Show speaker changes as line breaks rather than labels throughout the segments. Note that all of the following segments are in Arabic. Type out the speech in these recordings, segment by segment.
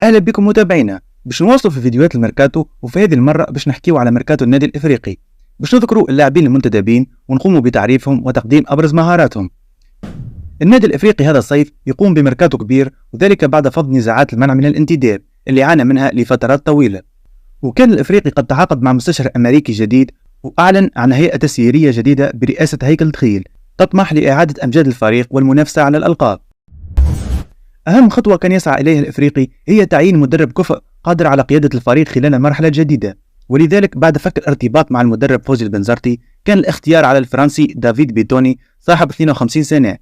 اهلا بكم متابعينا. باش نواصلوا في فيديوهات الميركاتو، وفي هذه المره باش نحكيو على ميركاتو النادي الافريقي، باش نذكروا اللاعبين المنتدبين ونقوموا بتعريفهم وتقديم ابرز مهاراتهم. النادي الافريقي هذا الصيف يقوم بميركاتو كبير، وذلك بعد فض نزاعات المنع من الانتداب اللي عانى منها لفترات طويله. وكان الافريقي قد تعاقد مع مستشار امريكي جديد، واعلن عن هيئه تسييريه جديده برئاسه هيكل تخيل تطمح لاعاده امجاد الفريق والمنافسه على الالقاب. أهم خطوة كان يسعى إليها الإفريقي هي تعيين مدرب كفء قادر على قيادة الفريق خلال المرحلة الجديدة، ولذلك بعد فك الارتباط مع المدرب فوزي البنزرتي كان الاختيار على الفرنسي دافيد بيتوني صاحب 52 سنة،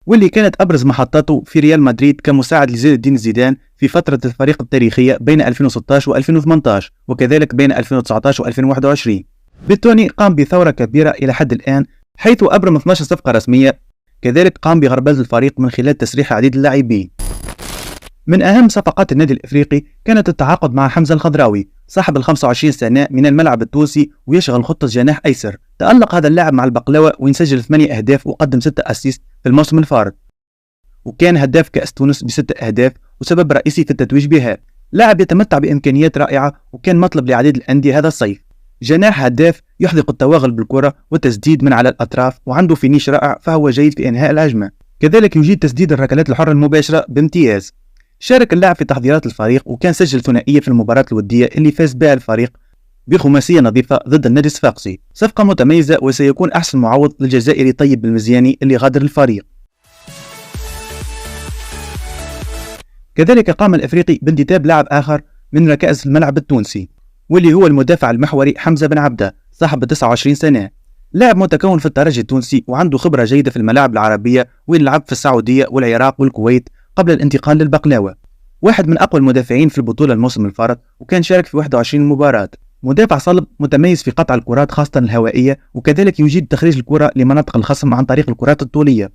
واللي كانت أبرز محطاته في ريال مدريد كمساعد لزين الدين زيدان في فترة الفريق التاريخية بين 2016 و2018 وكذلك بين 2019 و2021. بيتوني قام بثورة كبيرة إلى حد الآن، حيث أبرم 12 صفقة رسمية، كذلك قام بغربلة الفريق من خلال تسريح عديد اللاعبين. من أهم صفقات النادي الإفريقي كانت التعاقد مع حمزة الخضراوي صاحب 25 سنة من الملعب التونسي، ويشغل خطة جناح أيسر. تألق هذا اللاعب مع البقلاوة وينسجل 8 أهداف وقدم 6 أسيست في الموسم الفارط، وكان هداف كأس تونس ب6 أهداف وسبب رئيسي في التتويج بها. لاعب يتمتع بإمكانيات رائعة وكان مطلب لعديد الأندية هذا الصيف. جناح هداف يحدق التوغل بالكرة والتسديد من على الأطراف، وعنده فينيش رائع فهو جيد في إنهاء الهجمة، كذلك يجيد تسديد الركلات الحرة المباشرة بامتياز. شارك اللاعب في تحضيرات الفريق وكان سجل ثنائية في المباراة الودية اللي فاز بها الفريق بخماسية نظيفة ضد النادي الصفاقسي. صفقة متميزة وسيكون أحسن معوض للجزائري طيب المزياني اللي غادر الفريق. كذلك قام الإفريقي بانتداب لاعب آخر من ركائز الملعب التونسي، واللي هو المدافع المحوري حمزة بن عبده صاحب 29 سنة. لاعب متكون في الترجي التونسي وعنده خبرة جيدة في الملاعب العربية، وين لعب في السعودية والعراق والكويت قبل الانتقال للبقلاوة. واحد من أقوى المدافعين في البطولة الموسم الفارط، وكان شارك في 21 مباراة. مدافع صلب متميز في قطع الكرات خاصة الهوائية، وكذلك يجيد تخريج الكرة لمناطق الخصم عن طريق الكرات الطولية.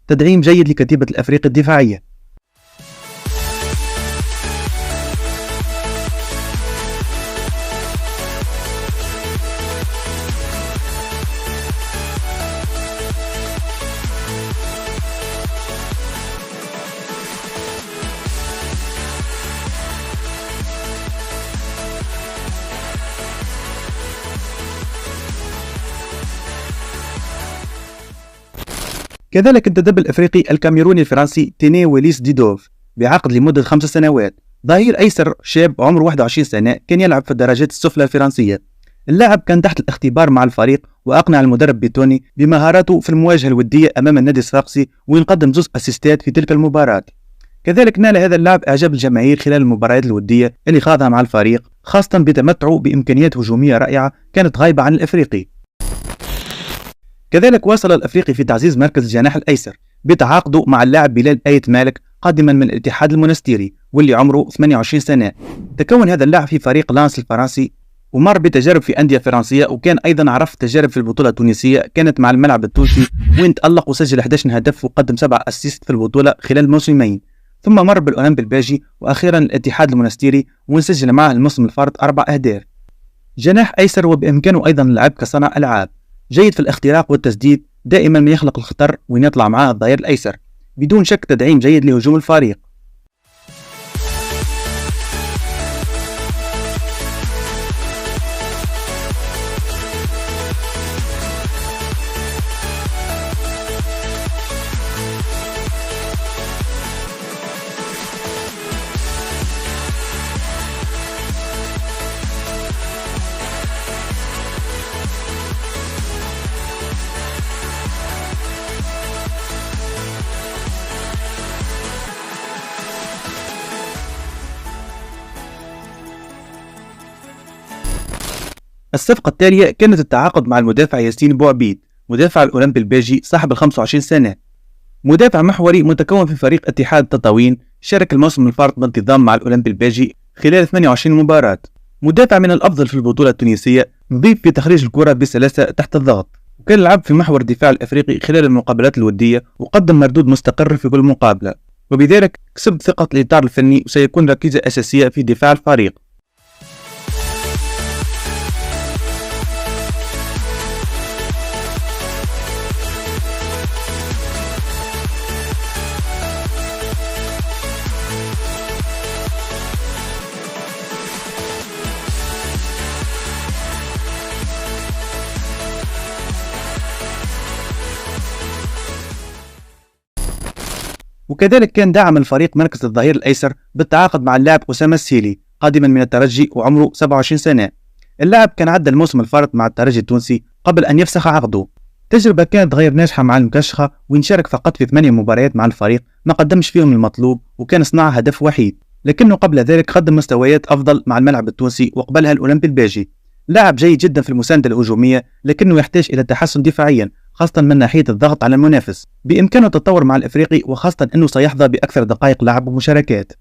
تدعيم جيد لكتيبة الأفريقي الدفاعية. كذلك انتدب الافريقي الكاميروني الفرنسي تيني ويليس ديدوف بعقد لمدة 5 سنوات. ظهير ايسر شاب عمره 21 سنة، كان يلعب في الدرجات السفلى الفرنسية. اللاعب كان تحت الاختبار مع الفريق، واقنع المدرب بيتوني بمهاراته في المواجهة الودية امام النادي الصفاقسي، وينقدم 2 اسيستات في تلك المباراة. كذلك نال هذا اللاعب اعجاب الجماهير خلال المباريات الودية اللي خاضها مع الفريق، خاصة بتمتعه بامكانيات هجومية رائعة كانت غايبة عن الافريقي. كذلك واصل الافريقي في تعزيز مركز الجناح الايسر بتعاقده مع اللاعب بلال آيت مالك قادما من الاتحاد المونستيري، واللي عمره 28 سنة. تكون هذا اللاعب في فريق لانس الفرنسي، ومر بتجارب في أندية فرنسية، وكان أيضا عرف تجارب في البطولة التونسية كانت مع الملعب التونسي، وين تألق وسجل 11 هدف وقدم 7 أسيست في البطولة خلال موسمين. ثم مر بالأولمب الباجي وأخيرا الاتحاد المونستيري، وسجل معه الموسم الفارط 4 أهداف. جناح أيسر وبإمكانه أيضا اللعب كصانع ألعاب، جيد في الاختراق والتسديد، دائما ما يخلق الخطر وين يطلع معاه الظهير الأيسر. بدون شك تدعيم جيد لهجوم الفريق. الصفقة التالية كانت التعاقد مع المدافع ياسين بوعبيد مدافع الأولمبي الباجي صاحب 25 سنة. مدافع محوري متكون في فريق اتحاد تطاوين، شارك الموسم الفارط بانتظام مع الأولمبي الباجي خلال 28 مباراة. مدافع من الأفضل في البطولة التونسية، نظيف في تخريج الكرة بسلاسة تحت الضغط، وكان يلعب في محور الدفاع الأفريقي خلال المقابلات الودية، وقدم مردود مستقر في كل مقابلة، وبذلك كسب ثقة الإطار الفني وسيكون ركيزة أساسية في دفاع الفريق. وكذلك كان دعم الفريق مركز الظهير الأيسر بالتعاقد مع اللاعب أسامة السيلي قادما من الترجي وعمره 27 سنة. اللاعب كان عدى الموسم الفارط مع الترجي التونسي قبل أن يفسخ عقده. تجربة كانت غير ناجحة مع المكشخة، وين شارك فقط في 8 مباريات مع الفريق ما قدمش فيهم المطلوب وكان صنع هدف وحيد، لكنه قبل ذلك قدم مستويات أفضل مع الملعب التونسي وقبلها الأولمبي الباجي. لاعب جيد جدا في المساندة الهجومية، لكنه يحتاج إلى التحسن دفاعيا خاصة من ناحية الضغط على المنافس. بإمكانه التطور مع الإفريقي، وخاصة أنه سيحظى بأكثر دقائق لعب ومشاركات.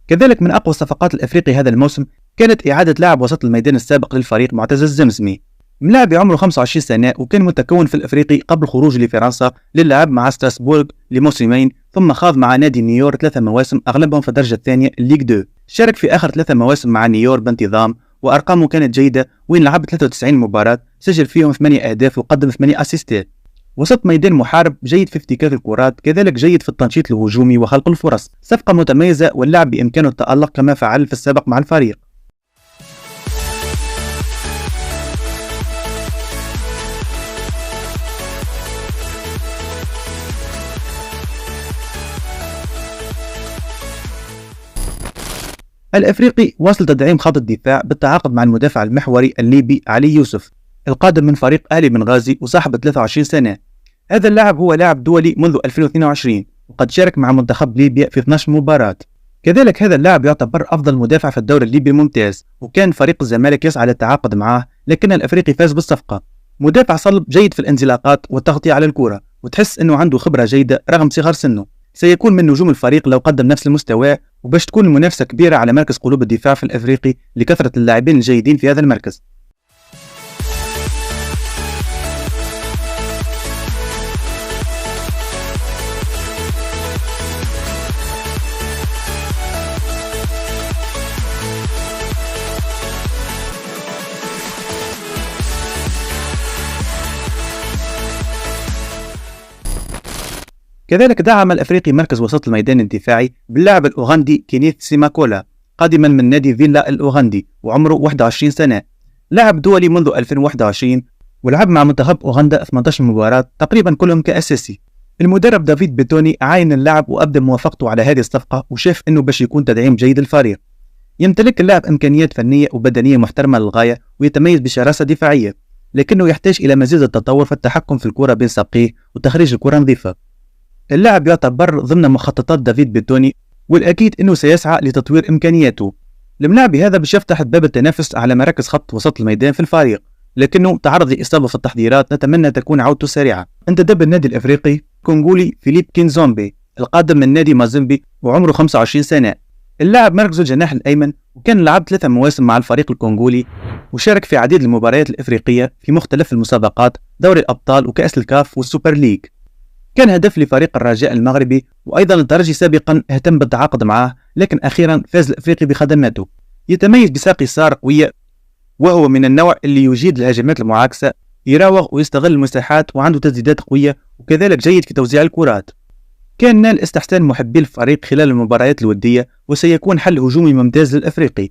كذلك من أقوى الصفقات الأفريقي هذا الموسم كانت إعادة لاعب وسط الميدان السابق للفريق معتز الزمزمي. ملاعب عمره 25 سنة وكان متكون في الأفريقي قبل خروجه لفرنسا للعب مع ستراسبورغ لموسمين، ثم خاض مع نادي نيور 3 مواسم أغلبهم في الدرجة الثانية الليغ 2. شارك في آخر 3 مواسم مع نيور بانتظام وأرقامه كانت جيدة، وين لعب 93 مباراة سجل فيهم 8 أهداف وقدم 8 أسيستات. وسط ميدان محارب جيد في افتكاك الكرات، كذلك جيد في التنشيط الهجومي وخلق الفرص. صفقة متميزة واللاعب بإمكانه التألق كما فعل في السابق مع الفريق. الأفريقي واصل تدعيم خط الدفاع بالتعاقد مع المدافع المحوري الليبي علي يوسف القادم من فريق أهلي بنغازي وصاحب 23 سنة. هذا اللاعب هو لاعب دولي منذ 2022 وقد شارك مع منتخب ليبيا في 12 مباراة. كذلك هذا اللاعب يعتبر أفضل مدافع في الدوري الليبي الممتاز، وكان فريق الزمالك يسعى للتعاقد معه لكن الأفريقي فاز بالصفقة. مدافع صلب جيد في الانزلاقات والتغطية على الكرة، وتحس أنه عنده خبرة جيدة رغم صغر سنه. سيكون من نجوم الفريق لو قدم نفس المستوى، وباش تكون المنافسة كبيرة على مركز قلوب الدفاع في الأفريقي لكثرة اللاعبين الجيدين في هذا المركز. كذلك دعم الأفريقي مركز وسط الميدان الدفاعي باللاعب الأوغندي كينيث سيماكولا قادما من نادي فيلا الأوغندي وعمره 21 سنة. لاعب دولي منذ 2021 ولعب مع منتخب أوغندا 18 مباراة تقريبا كلهم كأساسي. المدرب دافيد بيتوني عاين اللاعب وأبدى موافقته على هذه الصفقة، وشاف أنه باش يكون تدعيم جيد للفريق. يمتلك اللاعب إمكانيات فنية وبدنية محترمة للغاية، ويتميز بشراسة دفاعية، لكنه يحتاج إلى مزيد التطور في التحكم في الكرة بين ساقيه وتخريج الكرة نظيفة. اللاعب يعتبر ضمن مخططات دافيد بيتوني، والأكيد أنه سيسعى لتطوير إمكانياته. الملاعب هذا باش يفتح باب التنافس على مراكز خط وسط الميدان في الفريق، لكنه تعرض لإصابة في التحضيرات، نتمنى تكون عودته سريعة. انتدب النادي الأفريقي كونغولي فيليب كينزومبي القادم من نادي مازيمبي وعمره 25 سنة. اللاعب مركزه الجناح الأيمن، وكان لعب 3 مواسم مع الفريق الكونغولي، وشارك في عديد المباريات الإفريقية في مختلف المسابقات، دوري الأبطال وكأس الكاف والسوبر ليج. كان هدف لفريق الرجاء المغربي، وأيضا الترجي سابقا اهتم بالتعاقد معه، لكن أخيرا فاز الأفريقي بخدماته. يتميز بساق يسار قوية، وهو من النوع اللي يجيد الهجمات المعاكسة، يراوغ ويستغل المساحات وعنده تسديدات قوية، وكذلك جيد في توزيع الكرات. كان نال استحسان محبي الفريق خلال المباريات الودية، وسيكون حل هجومي ممتاز للأفريقي.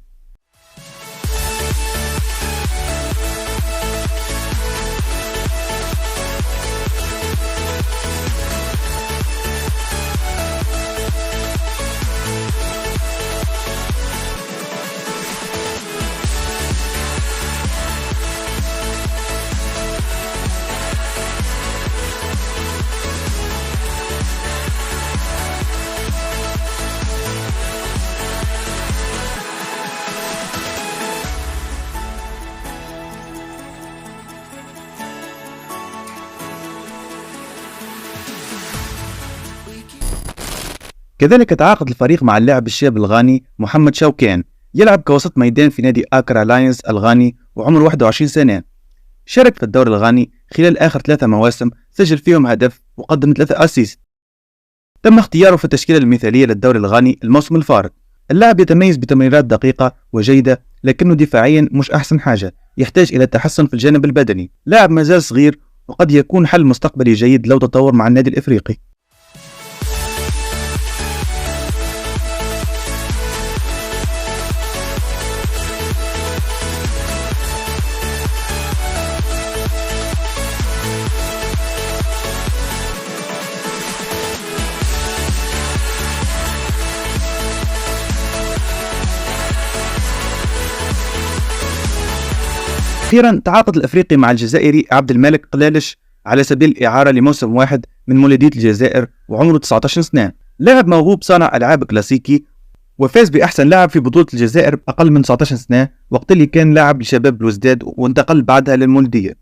كذلك تعاقد الفريق مع اللاعب الشاب الغاني محمد شوكان، يلعب كوسط ميدان في نادي أكرا لاينز الغاني وعمره 21 سنة. شارك في الدوري الغاني خلال آخر 3 مواسم، سجل فيهم هدف وقدم 3 أسيست. تم اختياره في التشكيلة المثالية للدوري الغاني الموسم الفارط. اللاعب يتميز بتمريرات دقيقة وجيدة، لكنه دفاعيا مش أحسن حاجة، يحتاج إلى تحسن في الجانب البدني. لاعب مازال صغير وقد يكون حل مستقبلي جيد لو تطور مع النادي الإفريقي. أخيرا تعاقد الأفريقي مع الجزائري عبد الملك قلالش على سبيل الإعارة لموسم واحد من مولودية الجزائر وعمره 19 سنة. لاعب موهوب صانع ألعاب كلاسيكي وفاز بأحسن لاعب في بطولة الجزائر أقل من 19 سنة وقت اللي كان لاعب لشباب بلوزداد وانتقل بعدها للمولودية،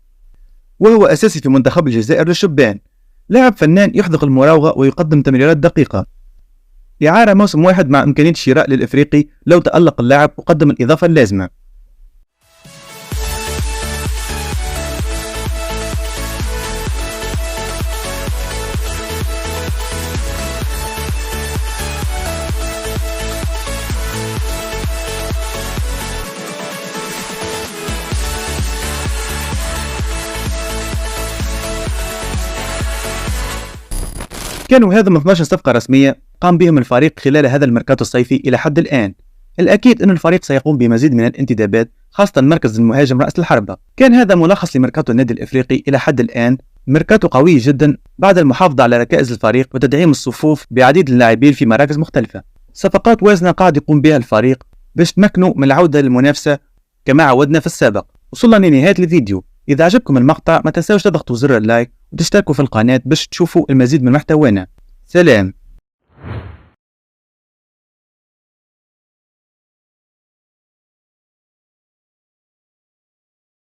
وهو أساسي في منتخب الجزائر للشبان. لاعب فنان يحذق المراوغة ويقدم تمريرات دقيقة. إعارة موسم واحد مع إمكانية الشراء للإفريقي لو تألق اللاعب وقدم الإضافة اللازمة. كانوا هذا 12 صفقة رسمية قام بهم الفريق خلال هذا الميركاتو الصيفي إلى حد الآن. الأكيد أن الفريق سيقوم بمزيد من الانتدابات خاصة مركز المهاجم رأس الحربة. كان هذا ملخص لميركاتو النادي الإفريقي إلى حد الآن. ميركاتو قوي جدا بعد المحافظة على ركائز الفريق وتدعيم الصفوف بعديد اللاعبين في مراكز مختلفة. صفقات وازنة قاعد يقوم بها الفريق باش تمكنوا من العودة للمنافسة كما عودنا في السابق. وصلنا لنهاية الفيديو. إذا عجبكم المقطع ما تنسوش تضغطوا زر اللايك وتشتركوا في القناة باش تشوفوا المزيد من محتوانا. سلام.